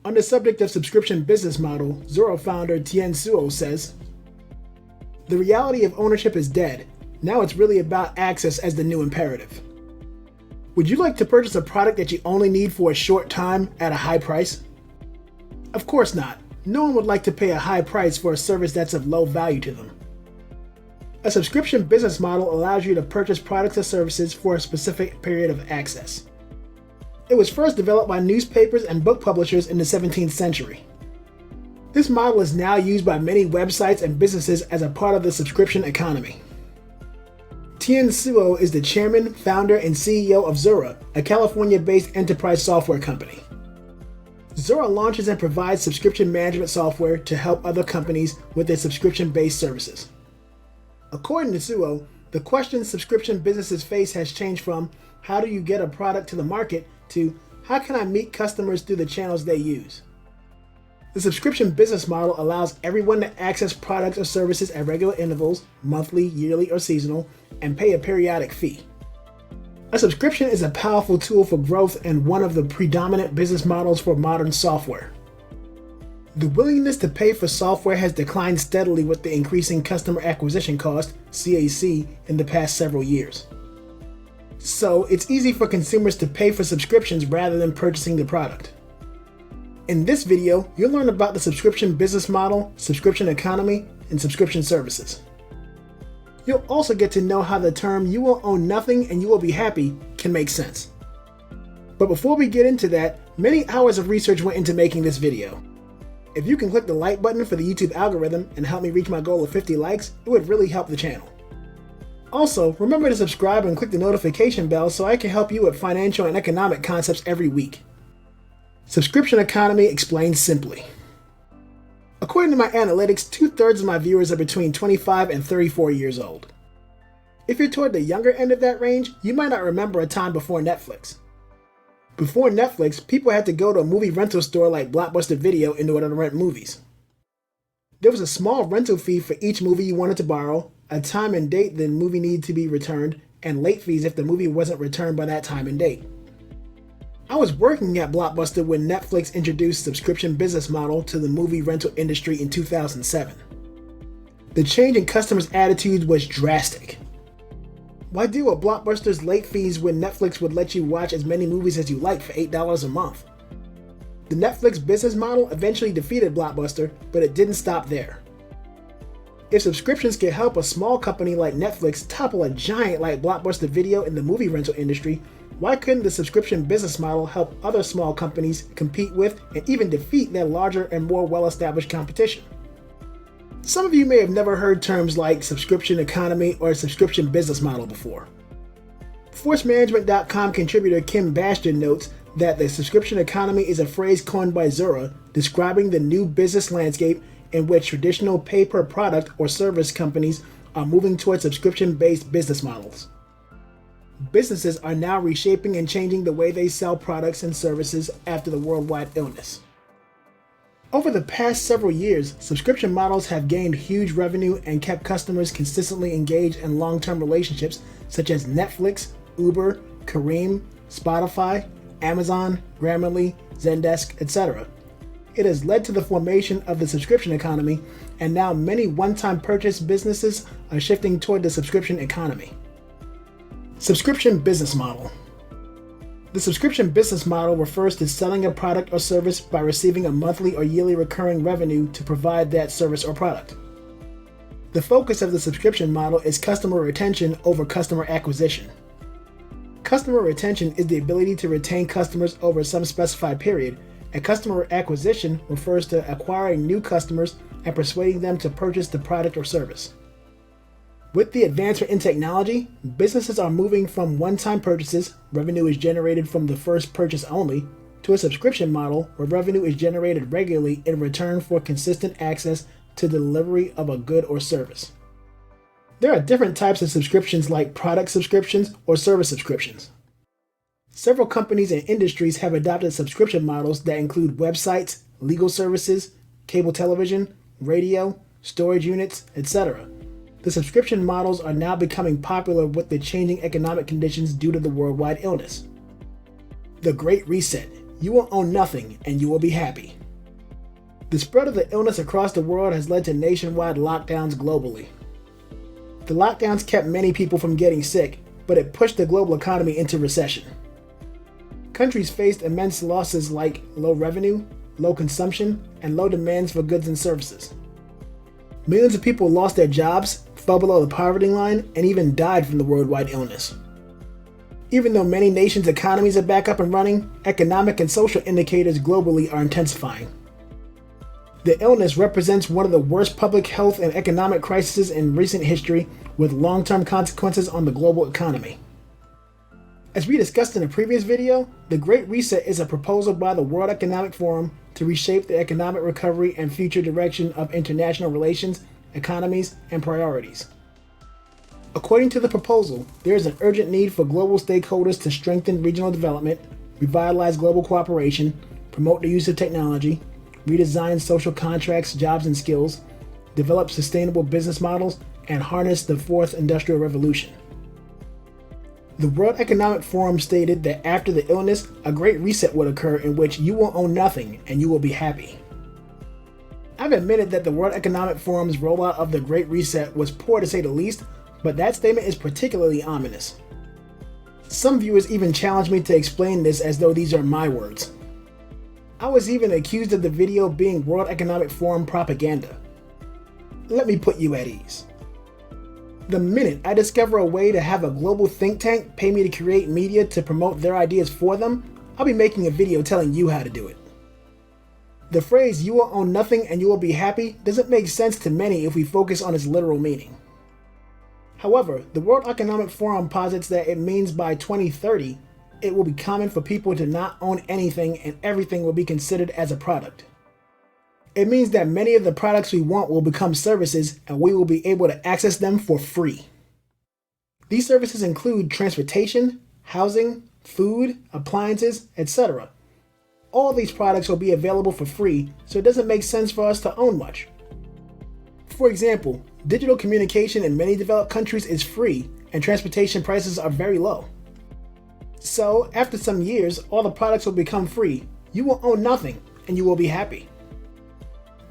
On the subject of subscription business model, Zoro founder Tien-Suo says, "The reality of ownership is dead. Now it's really about access as the new imperative." Would you like to purchase a product that you only need for a short time at a high price? Of course not. No one would like to pay a high price for a service that's of low value to them. A subscription business model allows you to purchase products or services for a specific period of access. It was first developed by newspapers and book publishers in the 17th century. This model is now used by many websites and businesses as a part of the subscription economy. Tien-Suo is the chairman, founder, and CEO of Zora, a California-based enterprise software company. Zora launches and provides subscription management software to help other companies with their subscription-based services. According to Suo, the question subscription businesses face has changed from "how do you get a product to the market" to "how can I meet customers through the channels they use?" The subscription business model allows everyone to access products or services at regular intervals, monthly, yearly, or seasonal, and pay a periodic fee. A subscription is a powerful tool for growth and one of the predominant business models for modern software. The willingness to pay for software has declined steadily with the increasing customer acquisition cost, CAC, in the past several years. So it's easy for consumers to pay for subscriptions rather than purchasing the product. In this video, you'll learn about the subscription business model, subscription economy, and subscription services. You'll also get to know how the term "you will own nothing and you will be happy" can make sense. But before we get into that, many hours of research went into making this video. If you can click the like button for the YouTube algorithm and help me reach my goal of 50 likes, it would really help the channel. Also, remember to subscribe and click the notification bell so I can help you with financial and economic concepts every week. Subscription economy explained simply. According to my analytics, 2/3 of my viewers are between 25 and 34 years old. If you're toward the younger end of that range, you might not remember a time before Netflix. Before Netflix, people had to go to a movie rental store like Blockbuster Video in order to rent movies. There was a small rental fee for each movie you wanted to borrow, a time and date the movie needed to be returned, and late fees if the movie wasn't returned by that time and date. I was working at Blockbuster when Netflix introduced subscription business model to the movie rental industry in 2007. The change in customers' attitudes was drastic. Why deal with Blockbuster's late fees when Netflix would let you watch as many movies as you like for $8 a month? The Netflix business model eventually defeated Blockbuster, but it didn't stop there. If subscriptions could help a small company like Netflix topple a giant like Blockbuster Video in the movie rental industry, why couldn't the subscription business model help other small companies compete with and even defeat their larger and more well-established competition? Some of you may have never heard terms like subscription economy or subscription business model before. ForceManagement.com contributor Kim Bastian notes that the subscription economy is a phrase coined by Zora describing the new business landscape in which traditional pay-per-product or service companies are moving towards subscription-based business models. Businesses are now reshaping and changing the way they sell products and services after the worldwide illness. Over the past several years, subscription models have gained huge revenue and kept customers consistently engaged in long-term relationships such as Netflix, Uber, Careem, Spotify, Amazon, Grammarly, Zendesk, etc. It has led to the formation of the subscription economy, and now many one-time purchase businesses are shifting toward the subscription economy. Subscription business model. The subscription business model refers to selling a product or service by receiving a monthly or yearly recurring revenue to provide that service or product. The focus of the subscription model is customer retention over customer acquisition. Customer retention is the ability to retain customers over some specified period, and customer acquisition refers to acquiring new customers and persuading them to purchase the product or service. With the advancement in technology, businesses are moving from one-time purchases, revenue is generated from the first purchase only, to a subscription model where revenue is generated regularly in return for consistent access to the delivery of a good or service. There are different types of subscriptions like product subscriptions or service subscriptions. Several companies and industries have adopted subscription models that include websites, legal services, cable television, radio, storage units, etc. The subscription models are now becoming popular with the changing economic conditions due to the worldwide illness. The Great Reset. You will own nothing and you will be happy. The spread of the illness across the world has led to nationwide lockdowns globally. The lockdowns kept many people from getting sick, but it pushed the global economy into recession. Countries faced immense losses like low revenue, low consumption, and low demands for goods and services. Millions of people lost their jobs, fell below the poverty line, and even died from the worldwide illness. Even though many nations' economies are back up and running, economic and social indicators globally are intensifying. The illness represents one of the worst public health and economic crises in recent history, with long-term consequences on the global economy. As we discussed in a previous video, the Great Reset is a proposal by the World Economic Forum to reshape the economic recovery and future direction of international relations, economies, and priorities. According to the proposal, there is an urgent need for global stakeholders to strengthen regional development, revitalize global cooperation, promote the use of technology, redesign social contracts, jobs, and skills, develop sustainable business models, and harness the fourth industrial revolution. The World Economic Forum stated that after the illness, a great reset would occur in which you will own nothing and you will be happy. I've admitted that the World Economic Forum's rollout of the Great Reset was poor to say the least, but that statement is particularly ominous. Some viewers even challenged me to explain this as though these are my words. I was even accused of the video being World Economic Forum propaganda. Let me put you at ease. The minute I discover a way to have a global think tank pay me to create media to promote their ideas for them, I'll be making a video telling you how to do it. The phrase "you will own nothing and you will be happy" doesn't make sense to many if we focus on its literal meaning. However, the World Economic Forum posits that it means by 2030, it will be common for people to not own anything and everything will be considered as a product. It means that many of the products we want will become services and we will be able to access them for free. These services include transportation, housing, food, appliances, etc. All these products will be available for free, so it doesn't make sense for us to own much. For example, digital communication in many developed countries is free and transportation prices are very low. So, after some years, all the products will become free, you will own nothing, and you will be happy.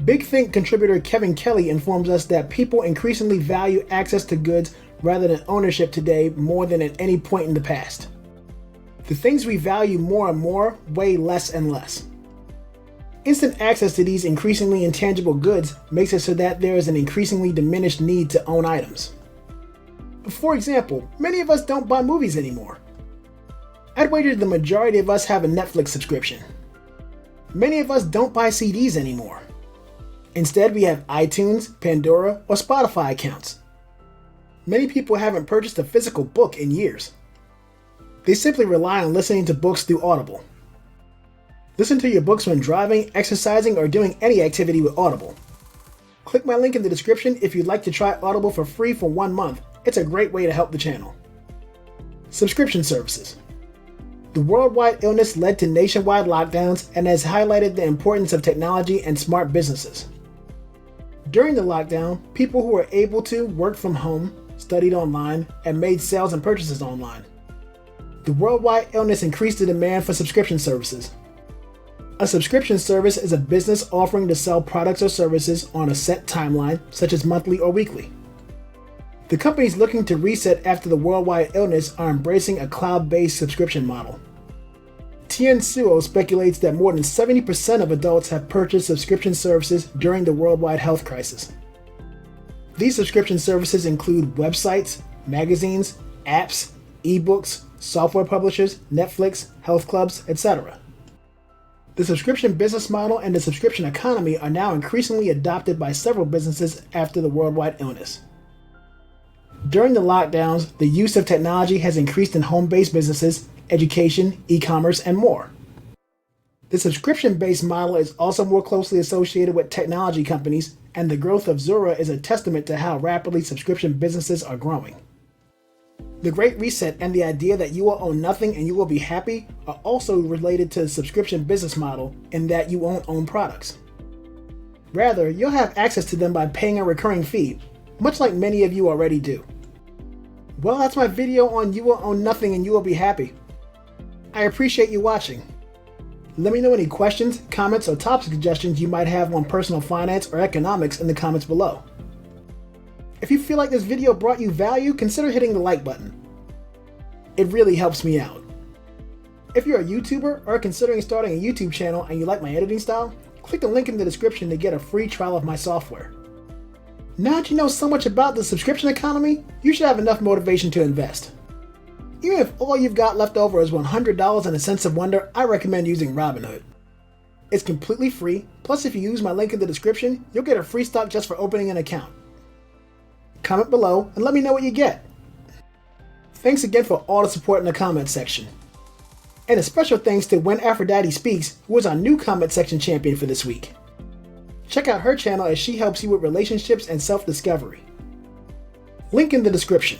Big Think contributor Kevin Kelly informs us that people increasingly value access to goods rather than ownership today more than at any point in the past. The things we value more and more weigh less and less. Instant access to these increasingly intangible goods makes it so that there is an increasingly diminished need to own items. For example, many of us don't buy movies anymore. I'd wager the majority of us have a Netflix subscription. Many of us don't buy CDs anymore. Instead, we have iTunes, Pandora, or Spotify accounts. Many people haven't purchased a physical book in years. They simply rely on listening to books through Audible. Listen to your books when driving, exercising, or doing any activity with Audible. Click my link in the description if you'd like to try Audible for free for 1 month. It's a great way to help the channel. Subscription services. The worldwide illness led to nationwide lockdowns and has highlighted the importance of technology and smart businesses. During the lockdown, people who were able to worked from home, studied online, and made sales and purchases online. The worldwide illness increased the demand for subscription services. A subscription service is a business offering to sell products or services on a set timeline, such as monthly or weekly. The companies looking to reset after the worldwide illness are embracing a cloud-based subscription model. Tien Suo speculates that more than 70% of adults have purchased subscription services during the worldwide health crisis. These subscription services include websites, magazines, apps, ebooks, software publishers, Netflix, health clubs, etc. The subscription business model and the subscription economy are now increasingly adopted by several businesses after the worldwide illness. During the lockdowns, the use of technology has increased in home-based businesses, education, e-commerce, and more. The subscription-based model is also more closely associated with technology companies, and the growth of Zura is a testament to how rapidly subscription businesses are growing. The Great Reset and the idea that you will own nothing and you will be happy are also related to the subscription business model in that you won't own products. Rather, you'll have access to them by paying a recurring fee, much like many of you already do. Well, that's my video on you will own nothing and you will be happy. I appreciate you watching. Let me know any questions, comments, or topic suggestions you might have on personal finance or economics in the comments below. If you feel like this video brought you value, consider hitting the like button. It really helps me out. If you're a YouTuber or considering starting a YouTube channel and you like my editing style, click the link in the description to get a free trial of my software. Now that you know so much about the subscription economy, you should have enough motivation to invest. Even if all you've got left over is $100 and a sense of wonder, I recommend using Robinhood. It's completely free, plus if you use my link in the description, you'll get a free stock just for opening an account. Comment below and let me know what you get. Thanks again for all the support in the comments section. And a special thanks to When Aphrodite Speaks, who was our new comment section champion for this week. Check out her channel as she helps you with relationships and self-discovery. Link in the description.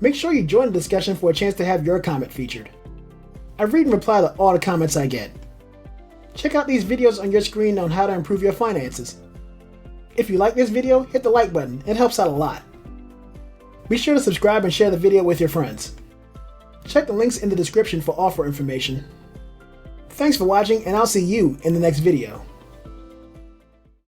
Make sure you join the discussion for a chance to have your comment featured. I read and reply to all the comments I get. Check out these videos on your screen on how to improve your finances. If you like this video, hit the like button, it helps out a lot. Be sure to subscribe and share the video with your friends. Check the links in the description for offer information. Thanks for watching, and I'll see you in the next video.